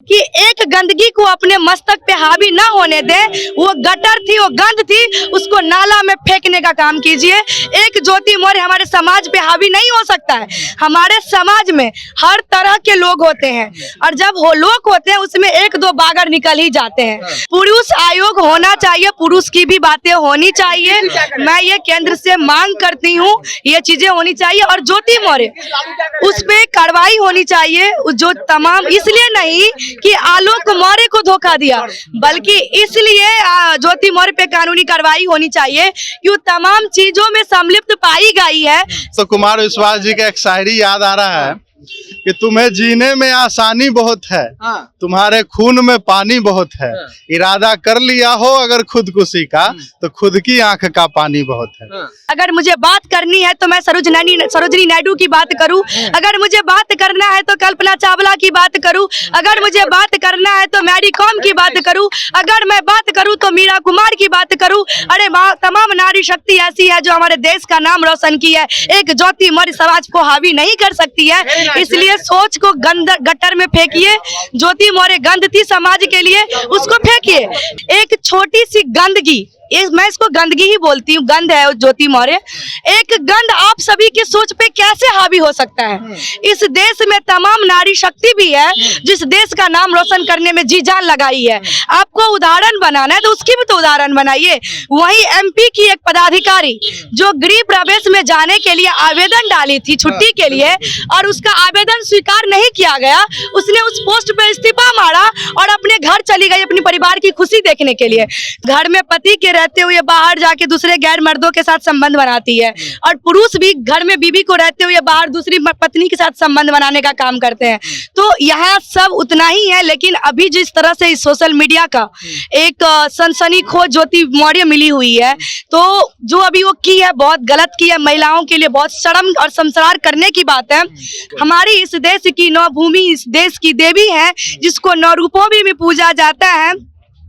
कि एक गंदगी को अपने मस्तक पे हावी ना होने दे। वो गटर थी, वो गंद थी, उसको नाला में फेंकने का काम कीजिए। एक ज्योति मौर्य हमारे समाज पे हावी नहीं हो सकता है। हमारे समाज में हर तरह के लोग होते हैं और जब वो लोग होते हैं उसमें एक दो बागर निकल ही जाते हैं। पुरुष आयोग होना चाहिए, पुरुष की भी बातें होनी चाहिए। मैं ये केंद्र से मांग करती हूँ, ये चीजें होनी चाहिए और ज्योति मौर्य उस पे कार्रवाई होनी चाहिए। जो तमाम इसलिए नहीं कि आलोक मौर्य को धोखा दिया, बल्कि इसलिए ज्योति मौर्य पे कानूनी कार्रवाई होनी चाहिए कि वो तमाम चीजों में सम्मिलित पाई गई है। तो कुमार विश्वास जी का एक शायरी याद आ रहा है कि तुम्हें जीने में आसानी बहुत है, तुम्हारे खून में पानी बहुत है। इरादा कर लिया हो अगर खुदकुशी का, तो खुद की आंख का पानी बहुत है। अगर मुझे बात करनी है तो मैं सरोजिनी नायडू की बात करूं, अगर मुझे बात करना है तो कल्पना चावला की बात करूं, अगर मुझे बात करना है तो मैरी कॉम की बात करूं, अगर मैं बात करूं तो मीरा कुमार की बात करूं। अरे तमाम नारी शक्ति ऐसी है जो हमारे देश का नाम रोशन की है। एक ज्योति मौर्य समाज को हावी नहीं कर सकती है, इसलिए सोच को गटर में फेंकिए। ज्योति मौर्य गंद थी समाज के लिए, उसको फेंकिए। एक छोटी सी गंदगी, मैं इसको गंदगी ही बोलती हूँ, गंद है ज्योति मौर्य। एक गंद आप सभी की सोच पे कैसे हावी हो सकता है? इस देश में तमाम नारी शक्ति भी है जिस देश का नाम रोशन करने में जी जान लगाई है। आपको उदाहरण बनाना है तो उसकी भी तो उदाहरण बनाइए। वहीं एमपी की एक पदाधिकारी जो गृह प्रवेश में जाने के लिए आवेदन डाली थी छुट्टी के लिए और उसका आवेदन स्वीकार नहीं किया गया, उसने उस पोस्ट पे इस्तीफा मारा और अपने घर चली गई अपनी परिवार की खुशी देखने के लिए। घर में पति के रहते हुए बाहर जाके दूसरे गैर मर्दों के साथ संबंध बनाती है और पुरुष भी घर में बीवी को रहते हुए बाहर दूसरी पत्नी के साथ संबंध बनाने का काम करते हैं। तो यहाँ सब उतना ही है, लेकिन अभी जिस तरह से इस सोशल मीडिया का एक सनसनीखेज ज्योति मौर्य मिली हुई है, तो जो अभी वो की है बहुत गलत की है। महिलाओं के लिए बहुत शर्म और शर्मसार करने की बात है। हमारी इस देश की नौ भूमि इस देश की देवी है जिसको 9 रूपों में भी पूजा जाता है।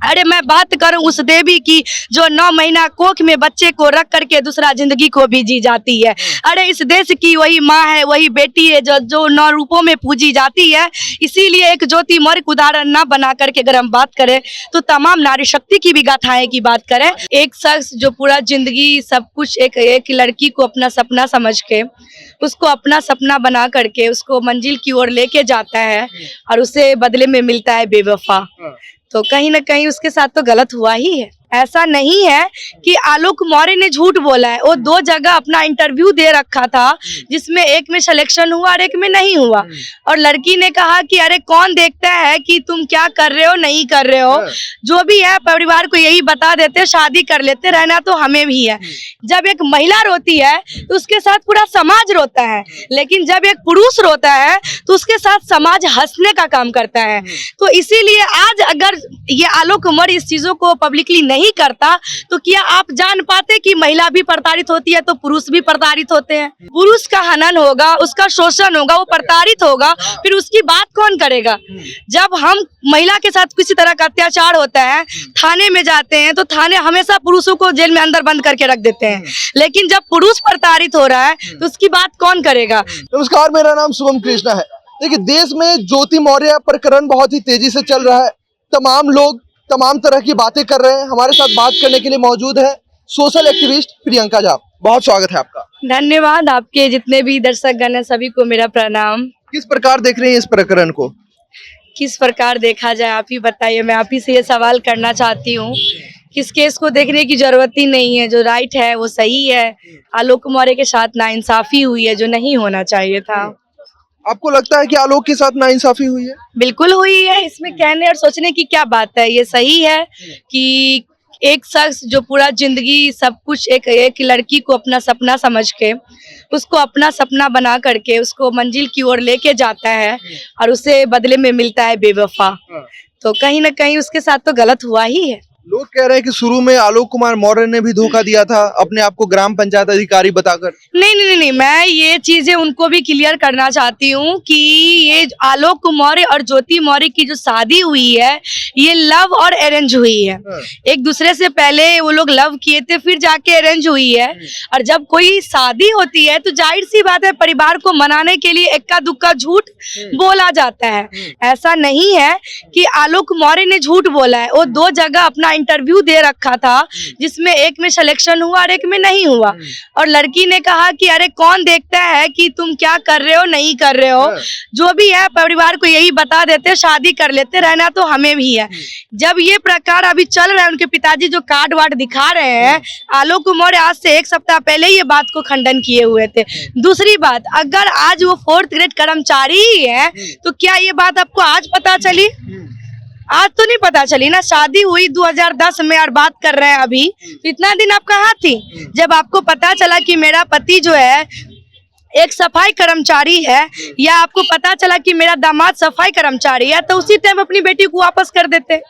अरे मैं बात करूं उस देवी की जो 9 महीना कोख में बच्चे को रख करके दूसरा जिंदगी को भी जी जाती है। अरे इस देश की वही माँ है, वही बेटी है जो 9 रूपों में पूजी जाती है। इसीलिए एक ज्योति मौर्य को उदाहरण ना बना करके अगर हम बात करें तो तमाम नारी शक्ति की भी गाथाएं की बात करें। एक शख्स जो पूरा जिंदगी सब कुछ एक लड़की को अपना सपना समझ के उसको अपना सपना बना करके उसको मंजिल की ओर लेके जाता है और उसे बदले में मिलता है बेवफा, तो कहीं ना कहीं उसके साथ तो गलत हुआ ही है। ऐसा नहीं है कि आलोक मौर्य ने झूठ बोला है। वो 2 जगह अपना इंटरव्यू दे रखा था जिसमें एक में सिलेक्शन हुआ और एक में नहीं हुआ, और लड़की ने कहा कि अरे कौन देखता है कि तुम क्या कर रहे हो नहीं कर रहे हो, जो भी है परिवार को यही बता देते, शादी कर लेते, रहना तो हमें भी है। जब एक महिला रोती है तो उसके साथ पूरा समाज रोता है, लेकिन जब एक पुरुष रोता है तो उसके साथ समाज हंसने का काम करता है। तो इसीलिए आज अगर ये आलोक मौर्य इस चीजों को पब्लिकली नहीं करता तो क्या आप जान पाते कि महिला भी प्रताड़ित होती है तो पुरुष भी प्रताड़ित होते हैं। पुरुष का हनन होगा, उसका शोषण होगा, वो प्रताड़ित होगा, फिर उसकी बात कौन करेगा? जब हम महिला के साथ किसी तरह का अत्याचार होता है, थाने में जाते हैं तो थाने हमेशा पुरुषों को जेल में अंदर बंद करके रख देते हैं, लेकिन जब पुरुष प्रताड़ित हो रहा है तो उसकी बात कौन करेगा? नमस्कार, मेरा नाम शुभम कृष्णा है। देखिए, देश में ज्योति मौर्य प्रकरण बहुत ही तेजी से चल रहा है। तमाम लोग तमाम तरह की बातें कर रहे हैं। हमारे साथ बात करने के लिए मौजूद है सोशल एक्टिविस्ट प्रियंका झा। बहुत स्वागत है आपका। धन्यवाद। आपके जितने भी दर्शकगण हैं सभी को मेरा प्रणाम। किस प्रकार देख रहे हैं इस प्रकरण को? किस प्रकार देखा जाए आप ही बताइए। मैं आप ही से ये सवाल करना चाहती हूँ। किस केस को देखने की जरूरत ही नहीं है, जो राइट है वो सही है। आलोक मौर्य के साथ नाइंसाफी हुई है जो नहीं होना चाहिए था। आपको लगता है कि आलोक के साथ नाइंसाफी हुई है? बिल्कुल हुई है, इसमें कहने और सोचने की क्या बात है। ये सही है कि एक शख्स जो पूरा जिंदगी सब कुछ एक लड़की को अपना सपना समझ के उसको अपना सपना बना करके उसको मंजिल की ओर लेके जाता है और उसे बदले में मिलता है बेवफा, तो कहीं ना कहीं उसके साथ तो गलत हुआ ही है। लोग कह रहे हैं कि शुरू में आलोक कुमार मौर्य ने भी धोखा दिया था अपने आप को ग्राम पंचायत अधिकारी बताकर। नहीं, मैं ये चीजें उनको भी क्लियर करना चाहती हूँ कि ये आलोक मौर्य और ज्योति मौर्य की जो शादी हुई है ये लव और अरेंज हुई है। एक दूसरे से पहले वो लोग लव किए थे, फिर जाके अरेंज हुई है। और जब कोई शादी होती है तो जाहिर सी बात है परिवार को मनाने के लिए इक्का दुक्का झूठ बोला जाता है। ऐसा नहीं है कि आलोक मौर्य ने झूठ बोला है, वो 2 जगह अपना इंटरव्यू दे रखा था जिसमें एक में सिलेक्शन हुआ और एक में नहीं हुआ। और लड़की ने कहा कि अरे कौन देखता है कि तुम क्या कर रहे हो नहीं कर रहे हो, जो भी है परिवार को यही बता देते, शादी कर लेते, रहना तो हमें भी है। जब ये प्रकार अभी चल रहा है, उनके पिताजी जो कार्ड वार्ड दिखा रहे हैं, आलोक मौर्य आज से 1 सप्ताह पहले ये बात को खंडन किए हुए थे। दूसरी बात, अगर आज वो 4th ग्रेड कर्मचारी ही है तो क्या ये बात आपको आज पता चली? आज तो नहीं पता चली ना। शादी हुई 2010 में और बात कर रहे हैं अभी, तो इतना दिन आप कहाँ थी जब आपको पता चला कि मेरा पति जो है एक सफाई कर्मचारी है, या आपको पता चला कि मेरा दामाद सफाई कर्मचारी है, तो उसी टाइम अपनी बेटी को वापस कर देते,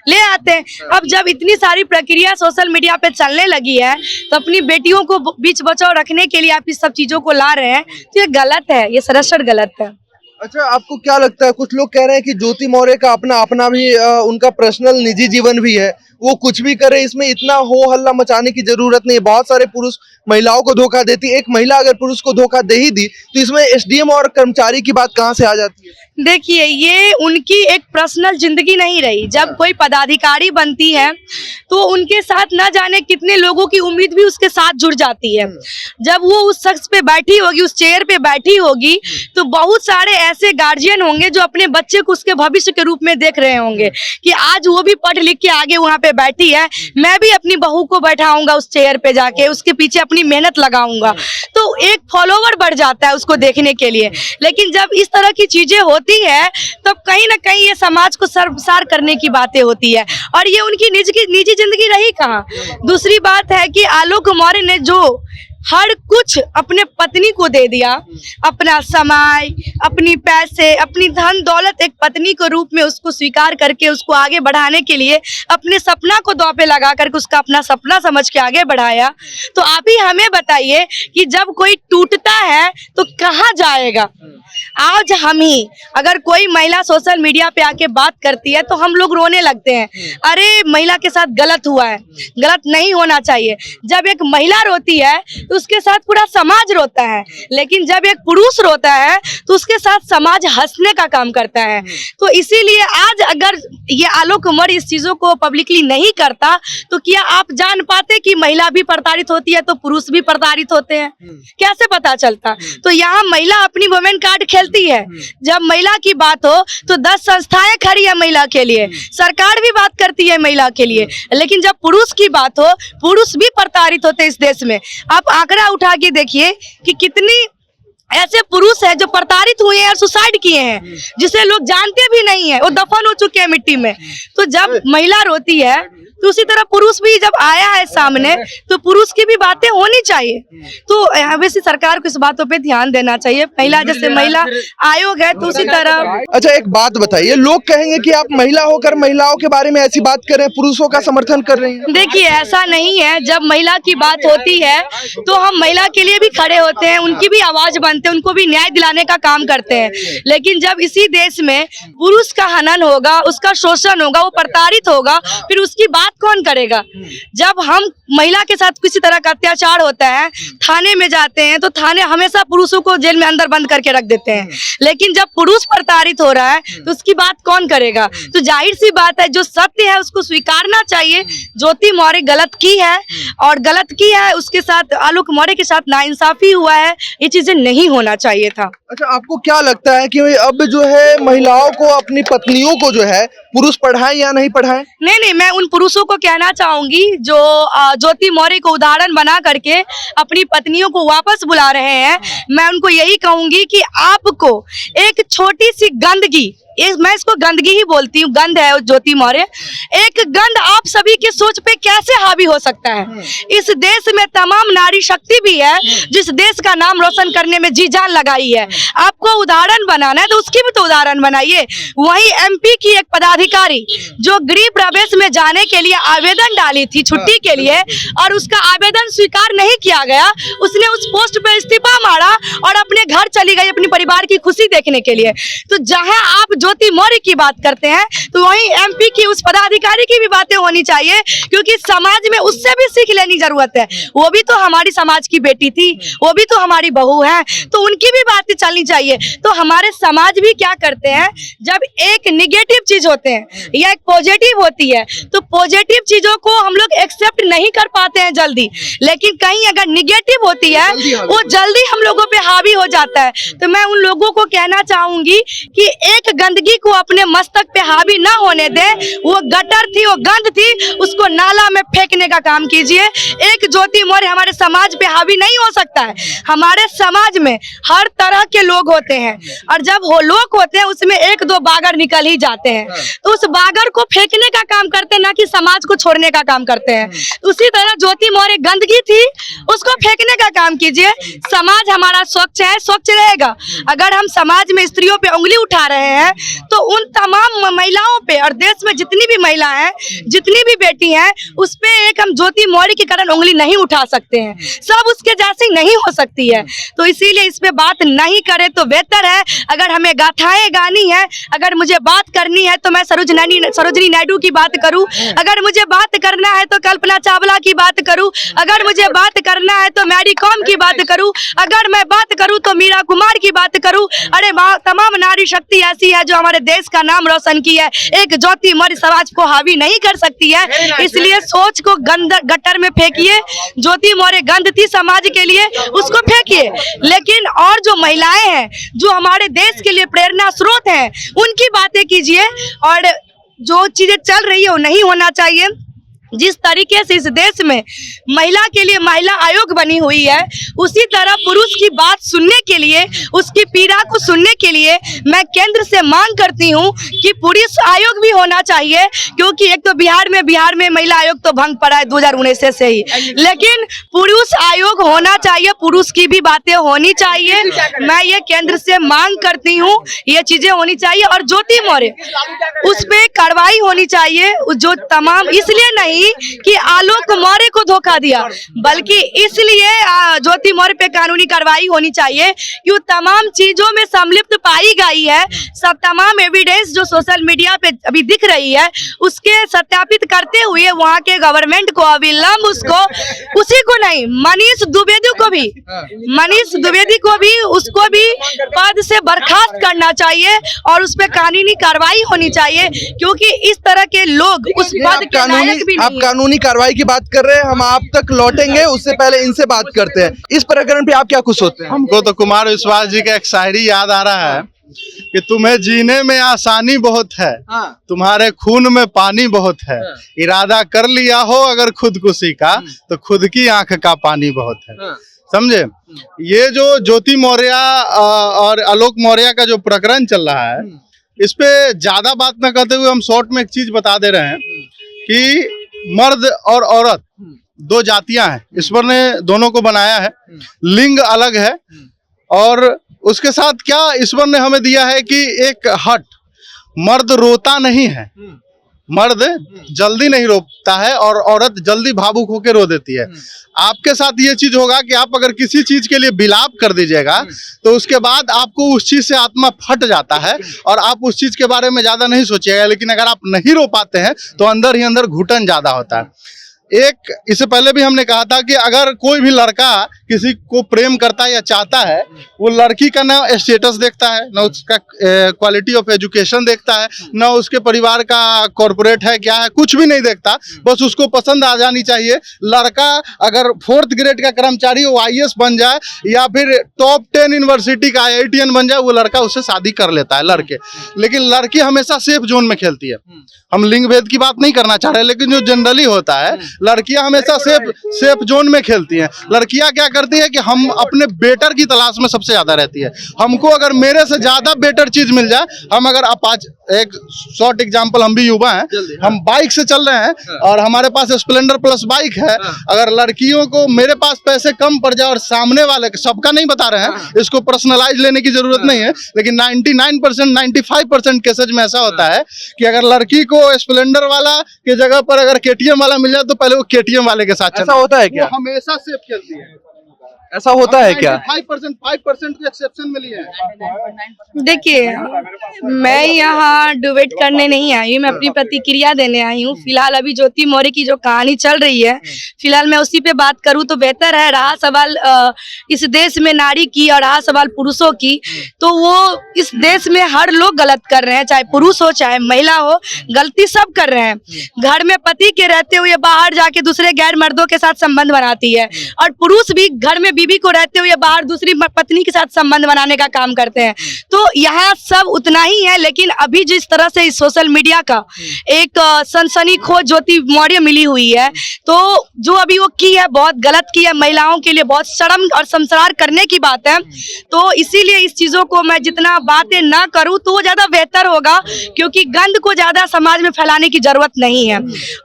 ले आते। अब जब इतनी सारी प्रक्रिया सोशल मीडिया पे चलने लगी है तो अपनी बेटियों को बीच बचाव रखने के लिए आप इस सब चीजों को ला रहे हैं, तो ये गलत है, ये सरासर गलत है। अच्छा, आपको क्या लगता है, कुछ लोग कह रहे हैं कि ज्योति मौर्य का अपना भी उनका पर्सनल निजी जीवन भी है, वो कुछ भी करे, इसमें इतना हो हल्ला मचाने की जरूरत नहीं है। बहुत सारे पुरुष महिलाओं को धोखा देती, एक महिला अगर पुरुष को धोखा दे ही दी तो इसमें एसडीएम और कर्मचारी की बात कहाँ से आ जाती है? देखिए, ये उनकी एक पर्सनल जिंदगी नहीं रही। जब कोई पदाधिकारी बनती है तो उनके साथ न जाने कितने लोगों की उम्मीद भी उसके साथ जुड़ जाती है। जब वो उस शख्स पे बैठी होगी, उस चेयर पे बैठी होगी, तो बहुत सारे ऐसे गार्जियन होंगे जो अपने बच्चे को उसके भविष्य के रूप में देख रहे होंगे कि आज वो भी पढ़ लिख के आगे वहाँ पे बैठी है, मैं भी अपनी बहू को बैठाऊंगा उस चेयर पे जाके, उसके पीछे अपनी मेहनत लगाऊंगा। तो एक फॉलोवर बढ़ जाता है उसको देखने के लिए। लेकिन जब इस तरह की चीजें होती है तब कहीं ना कहीं ये समाज को शर्मसार करने की बातें होती है, और ये उनकी निजी जिंदगी रही कहाँ। दूसरी बात है कि आलोक मौर्य ने जो हर कुछ अपने पत्नी को दे दिया, अपना समय, अपनी पैसे, अपनी धन दौलत, एक पत्नी के रूप में उसको स्वीकार करके उसको आगे बढ़ाने के लिए अपने सपना को दांव पे लगा करके उसका अपना सपना समझ के आगे बढ़ाया। तो आप ही हमें बताइए कि जब कोई टूटता है तो कहाँ जाएगा। आज हम ही, अगर कोई महिला सोशल मीडिया पे आके बात करती है तो हम लोग रोने लगते हैं, अरे महिला के साथ गलत हुआ है, गलत नहीं होना चाहिए। जब एक महिला रोती है तो उसके साथ पूरा समाज रोता है, लेकिन जब एक पुरुष रोता है तो उसके साथ समाज हंसने का काम करता है। तो इसीलिए आज अगर ये आलोक मौर्य इस चीजों को पब्लिकली नहीं करता तो क्या आप जान पाते कि महिला भी प्रताड़ित होती है तो पुरुष भी प्रताड़ित होते हैं? कैसे पता चलता? तो यहाँ महिला अपनी वुमेन कार्ड खेलती है। जब महिला की बात हो तो 10 संस्थाएं खड़ी है महिला के लिए, सरकार भी बात करती है महिला के लिए, लेकिन जब पुरुष की बात हो, पुरुष भी प्रताड़ित होते हैं इस देश में। आप आंकड़ा उठा के देखिए कि कितनी ऐसे पुरुष है जो प्रताड़ित हुए हैं और सुसाइड किए हैं, जिसे लोग जानते भी नहीं है, वो दफन हो चुके हैं मिट्टी में। तो जब महिला रोती है तो उसी तरह पुरुष भी जब आया है सामने तो पुरुष की भी बातें होनी चाहिए। तो वैसे सरकार को इस बातों पे ध्यान देना चाहिए। महिला जैसे महिला आयोग है तो उसी तरह। अच्छा, एक बात बताइए, लोग कहेंगे कि आप महिला होकर महिलाओं के बारे में ऐसी बात कर रहे हैं, पुरुषों का समर्थन कर रही हैं। देखिए, ऐसा नहीं है। जब महिला की बात होती है तो हम महिला के लिए भी खड़े होते हैं, उनकी भी आवाज बनते हैं, उनको भी न्याय दिलाने का काम करते हैं। लेकिन जब इसी देश में पुरुष का हनन होगा, उसका शोषण होगा, वो प्रताड़ित होगा, फिर उसकी बात कौन करेगा? जब हम महिला के साथ किसी तरह का अत्याचार होता है, थाने में जाते हैं तो थाने हमेशा पुरुषों को जेल में अंदर बंद करके रख देते हैं। लेकिन जब पुरुष प्रताड़ित हो रहा है तो उसकी बात कौन करेगा? तो जाहिर सी बात है, जो सत्य है उसको स्वीकारना चाहिए। ज्योति मौर्य गलत की है, और गलत की है, उसके साथ आलोक मौर्य के साथ नाइंसाफी हुआ है, ये चीजें नहीं होना चाहिए था। अच्छा, आपको क्या लगता है कि अब जो है महिलाओं को, अपनी पत्नियों को जो है पुरुष पढ़ाएं या नहीं पढ़ाएं? नहीं, मैं उन पुरुषों को कहना चाहूंगी जो ज्योति मौर्य को उदाहरण बना करके अपनी पत्नियों को वापस बुला रहे हैं। मैं उनको यही कहूंगी कि आपको एक छोटी सी गंदगी मैं इसको गंदगी ही बोलती हूँ, गंध है ज्योति मौर्य। एक गंध आप सभी की सोच पे कैसे हावी हो सकता है? इस देश में तमाम नारी शक्ति भी है जिस देश का नाम रोशन करने में जी जान लगाई है। आपको उदाहरण बनाना है तो उसकी भी तो उदाहरण बनाइए। वहीं एमपी की एक पदाधिकारी जो गृह प्रवेश में जाने के लिए आवेदन डाली थी छुट्टी के लिए और उसका आवेदन स्वीकार नहीं किया गया, उसने उस पोस्ट पे इस्तीफा मारा और अपने घर चली गई अपनी परिवार की खुशी देखने के लिए। तो जहां आप ज्योति मौर्य की बात करते हैं तो वहीं एमपी की उस पदाधिकारी की भी बातें होनी चाहिए, क्योंकि समाज में उससे भी सीख लेनी जरूरत है। वो भी तो हमारी समाज की बेटी थी, वो भी तो हमारी बहू है, तो उनकी भी बातें चलनी चाहिए। तो हमारे समाज भी क्या करते हैं, जब एक निगेटिव चीज होते हैं या एक पॉजिटिव होती है तो पॉजिटिव चीजों को हम लोग एक्सेप्ट नहीं कर पाते हैं जल्दी, लेकिन कहीं अगर निगेटिव होती है वो जल्दी हम लोगों पे हावी हो जाता है। तो मैं उन लोगों को कहना चाहूंगी कि एक गंदगी को अपने मस्तक पे हावी ना होने दे। वो गटर थी, वो गंद थी, उसको नाला में फेंकने का काम कीजिए। एक ज्योति मौर्य हमारे समाज पे हावी नहीं हो सकता है। हमारे समाज में हर तरह के लोग होते हैं और जब वो लोग होते हैं उसमें एक दो बागर निकल ही जाते हैं, तो उस बागर को फेंकने का काम करते हैं, ना कि समाज को छोड़ने का काम करते हैं। उसी तरह ज्योति मौर्य गंदगी थी, उसको फेंकने का काम कीजिए। समाज हमारा स्वच्छ है, स्वच्छ रहेगा। अगर हम समाज में स्त्रियों पे उंगली उठा रहे हैं तो उन तमाम महिलाओं पे और देश में जितनी भी महिला हैं, जितनी भी बेटी हैं, उस पे एक हम ज्योति मौर्य के कारण उंगली नहीं उठा सकते हैं। सब उसके जैसी नहीं हो सकती है, तो इसीलिए इस पे बात नहीं करें तो बेहतर है। अगर हमें गाथाएं गानी है, अगर मुझे बात करनी है तो मैं सरोजिनी नायडू की बात करूं, अगर मुझे बात करना है तो कल्पना चावला की बात करूं, अगर मुझे बात करना है तो मैरी कॉम की बात करूं, अगर मैं बात करूं तो मीरा कुमार की बात करूं। अरे तमाम नारी शक्ति ऐसी है जो हमारे देश का नाम रोशन की है। एक ज्योति मौर्य समाज को हावी नहीं कर सकती है, इसलिए सोच को गटर में फेंकिए। ज्योति मौर्य गंद थी समाज के लिए, उसको फेंकिए। लेकिन और जो महिलाएं हैं जो हमारे देश के लिए प्रेरणा स्रोत हैं, उनकी बातें कीजिए। और जो चीजें चल रही है वो नहीं होना चाहिए। जिस तरीके से इस देश में महिला के लिए महिला आयोग बनी हुई है, उसी तरह पुरुष की बात सुनने के लिए, उसकी पीड़ा को सुनने के लिए मैं केंद्र से मांग करती हूं कि पुरुष आयोग भी होना चाहिए। क्योंकि एक तो बिहार में महिला आयोग तो भंग पड़ा है 2019 से ही, लेकिन पुरुष आयोग होना चाहिए, पुरुष की भी बातें होनी चाहिए। मैं ये केंद्र से मांग करती हूँ, ये चीजें होनी चाहिए। और ज्योति मौर्य उस पर कार्रवाई होनी चाहिए, जो तमाम, इसलिए नहीं कि आलोक मौर्य को धोखा दिया, बल्कि इसलिए ज्योति मौर्य पे कानूनी कार्रवाई होनी चाहिए कि तमाम चीजों में सम्मिलित पाई गई है। सब तमाम एविडेंस जो सोशल मीडिया पे अभी दिख रही है उसके सत्यापित करते हुए वहां के गवर्नमेंट को अविलंब उसी को नहीं, मनीष द्विवेदी को भी उसको भी पद से बर्खास्त करना चाहिए और उस पर कानूनी कार्रवाई होनी चाहिए, क्योंकि इस तरह के लोग उस पद के लायक भी नहीं। कानूनी कार्रवाई की बात कर रहे हैं, हम आप तक लौटेंगे, उससे पहले इनसे बात करते हैं। इस प्रकरण पे आप क्या खुश होते हैं? हमको तो कुमार विश्वास जी का एक शायरी याद आ रहा है कि तुम्हें जीने में आसानी बहुत है, तुम्हारे खून में पानी बहुत है, इरादा कर लिया हो अगर खुदकुशी का तो खुद की आंख का पानी बहुत है। समझे? ये जो ज्योति मौर्य और आलोक मौर्य का जो प्रकरण चल रहा है, इस पे ज्यादा बात न करते हुए हम शॉर्ट में एक चीज बता दे रहे हैं कि मर्द और औरत दो जातियां हैं, ईश्वर ने दोनों को बनाया है, लिंग अलग है। और उसके साथ क्या ईश्वर ने हमें दिया है कि एक हट, मर्द रोता नहीं है, मर्द जल्दी नहीं रोता है और औरत जल्दी भावुक होकर रो देती है। आपके साथ ये चीज होगा कि आप अगर किसी चीज के लिए विलाप कर दीजिएगा तो उसके बाद आपको उस चीज से आत्मा फट जाता है और आप उस चीज के बारे में ज्यादा नहीं सोचिएगा। लेकिन अगर आप नहीं रो पाते हैं तो अंदर ही अंदर घुटन ज्यादा होता है। इससे पहले भी हमने कहा था कि अगर कोई भी लड़का किसी को प्रेम करता है या चाहता है, वो लड़की का ना स्टेटस देखता है, ना उसका क्वालिटी ऑफ एजुकेशन देखता है, ना उसके परिवार का कॉर्पोरेट है क्या है, कुछ भी नहीं देखता, बस उसको पसंद आ जानी चाहिए। लड़का अगर 4th ग्रेड का कर्मचारी हो, IAS बन जाए या फिर टॉप 10 यूनिवर्सिटी का IITian बन जाए, वो लड़का उससे शादी कर लेता है, लड़के। लेकिन लड़की हमेशा सेफ जोन में खेलती है। हम लिंग भेद की बात नहीं करना चाह रहे, लेकिन जो जनरली होता है लड़कियां हमेशा सेफ जोन में खेलती हैं। लड़कियां क्या करती है कि हम अपने बेटर की तलाश में सबसे ज्यादा रहती है। हमको अगर मेरे से ज्यादा बेटर चीज मिल जाए, हम अगर एक शॉर्ट एग्जांपल, हम भी युवा हैं, हम बाइक से चल रहे हैं और हमारे पास स्प्लेंडर प्लस बाइक है। अगर लड़कियों को मेरे पास पैसे कम पड़ जाए और सामने वाले, सबका नहीं बता रहे हैं, इसको पर्सनलाइज लेने की जरूरत नहीं है, लेकिन 99% 95% केसेज में ऐसा होता है कि अगर लड़की को स्प्लेंडर वाला के जगह पर अगर केटीएम वाला मिल जाए तो पहले वो केटीएम वाले के साथ ऐसा होता है क्या? वो हमेशा सेफ खेलती है। ऐसा होता है क्या? 5% को एक्सेप्शन मिली है। देखिए, मैं यहाँ डिबेट करने नहीं आई हूँ, मैं अपनी प्रतिक्रिया देने आई हूँ। फिलहाल अभी ज्योति मौर्य की जो कहानी चल रही है, फिलहाल मैं उसी पे बात करूँ तो बेहतर है। रहा सवाल इस देश में नारी की और रहा सवाल पुरुषों की, तो वो इस देश में हर लोग गलत कर रहे हैं, चाहे पुरुष हो चाहे महिला हो, गलती सब कर रहे हैं। घर में पति के रहते हुए बाहर जाके दूसरे गैर मर्दों के साथ संबंध बनाती है, और पुरुष भी घर में बीवी को रहते हुए बाहर दूसरी पत्नी के साथ संबंध बनाने का काम करते हैं। तो यहाँ सब उतना ही है, लेकिन अभी जिस तरह से इस सोशल मीडिया का एक सनसनीखेज ज्योति मौर्य मिली हुई है, तो जो अभी वो की है बहुत गलत की है, महिलाओं के लिए बहुत शर्म और शर्मसार करने की बात है। तो इसीलिए इस चीजों को मैं जितना बातें ना करूं तो वो ज्यादा बेहतर होगा, क्योंकि गंद को ज्यादा समाज में फैलाने की जरूरत नहीं है।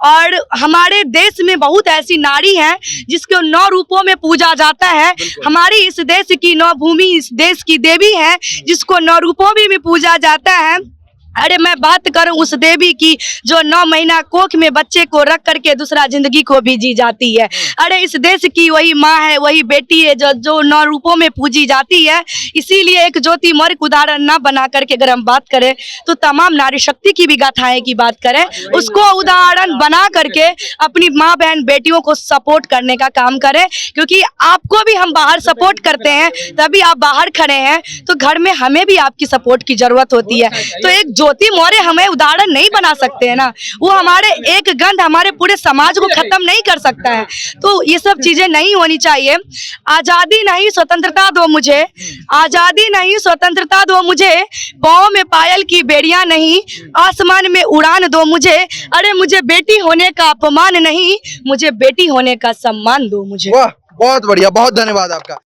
और हमारे देश में बहुत ऐसी नारी हैं जिसको 9 रूपों में पूजा जाता है। हमारी इस देश की 9 भूमि इस देश की देवी है, जिसको 9 रूपों में भी पूजा जाता है। अरे मैं बात करूं उस देवी की जो 9 महीना कोख में बच्चे को रख करके दूसरा जिंदगी को भी जी जाती है। अरे इस देश की वही माँ है, वही बेटी है जो 9 रूपों में पूजी जाती है। इसीलिए एक ज्योति मौर्य को उदाहरण ना बना करके अगर हम बात करें तो तमाम नारी शक्ति की भी गाथाएं की बात करें, उसको उदाहरण बना करके अपनी माँ बहन बेटियों को सपोर्ट करने का काम करें। क्योंकि आपको भी हम बाहर सपोर्ट करते हैं, तभी आप बाहर खड़े हैं, तो घर में हमें भी आपकी सपोर्ट की जरूरत होती है। तो एक ज्योति मौर्य हमें उदाहरण नहीं बना सकते हैं ना, वो हमारे एक गंध हमारे पूरे समाज को खत्म नहीं कर सकता है। तो ये सब चीजें नहीं होनी चाहिए। आजादी नहीं स्वतंत्रता दो मुझे, आजादी नहीं स्वतंत्रता दो मुझे, पाँव में पायल की बेड़ियां नहीं, आसमान में उड़ान दो मुझे। अरे मुझे बेटी होने का अपमान नहीं, मुझे बेटी होने का सम्मान दो मुझे। वाह, बहुत बढ़िया, बहुत धन्यवाद आपका।